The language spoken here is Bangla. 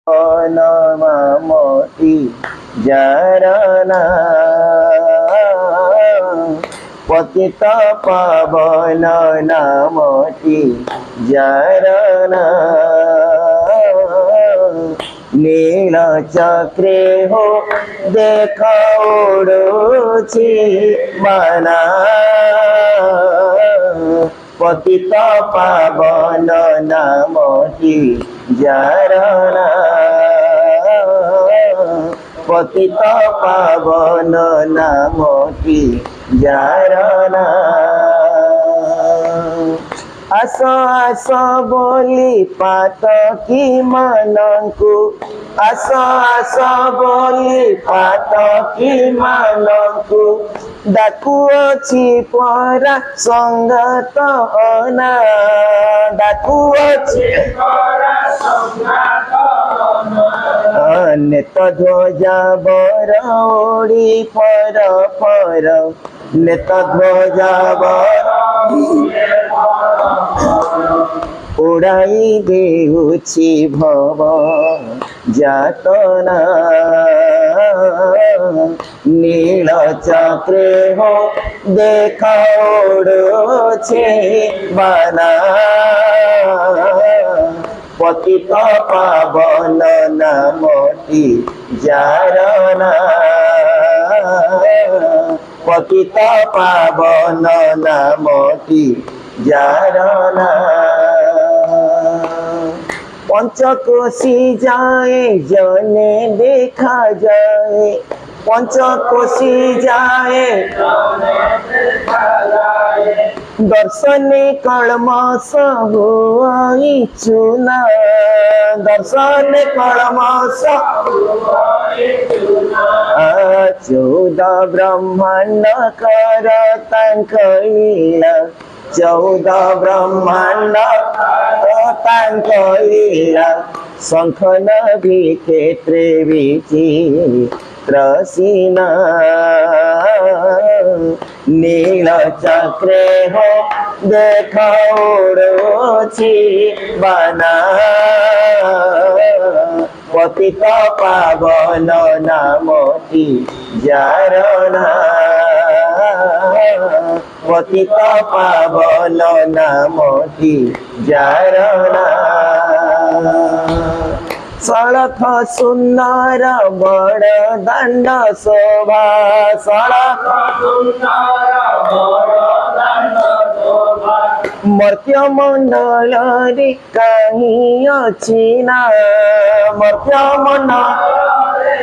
নমতি জারনা পতিত পাবন নামটি জারনা নীল চক্রে হো দেখা উড়ুছি মানা পতিত পাবন নামটি জারনা পতিত পাবন নামটি জারনা আস আস বলি পাতকি মানଙ୍କୁ আস আস বলি পাতকি মানଙ୍କୁ ডাকুଅছি পরা সঙ্গত অনা ডাকুଅছি পরা সঙ্গত অনা নেত ধ্বজা বর ওড়ি পর পর নেত ধ্বজা বর উড়াই দেউছি ভব যাতনা নীল চক্রে হো দেখা উড়ুছে বানা পতিত পাবন নামটি জারনা পতিত পাবন নামটি জারনা পঞ্চকোশী যায় জনে দেখা যায় পঞ্চকোশী যায় দর্শনে কলমস হুই চুনা দর্শনে কলমস চৌদ ব্রহ্মাণ্ড কর তাঙ্ক লীলা চৌদ ব্রহ্মাণ্ড তাঙ্ক লীলা শঙ্খ নভি ক্ষেত্রে বিচিত্রসীনা নীল চক্রে হো দেখা উড়ুছি বানা পতিত পাবন নামটি জারনা পতিত পাবন নামটি জারনা সড়ক সুন্দর বড় দণ্ড শোভা সড়ক মর্ত্য মণ্ডলী কাহি অছি না মর্ত্য মণ্ডলী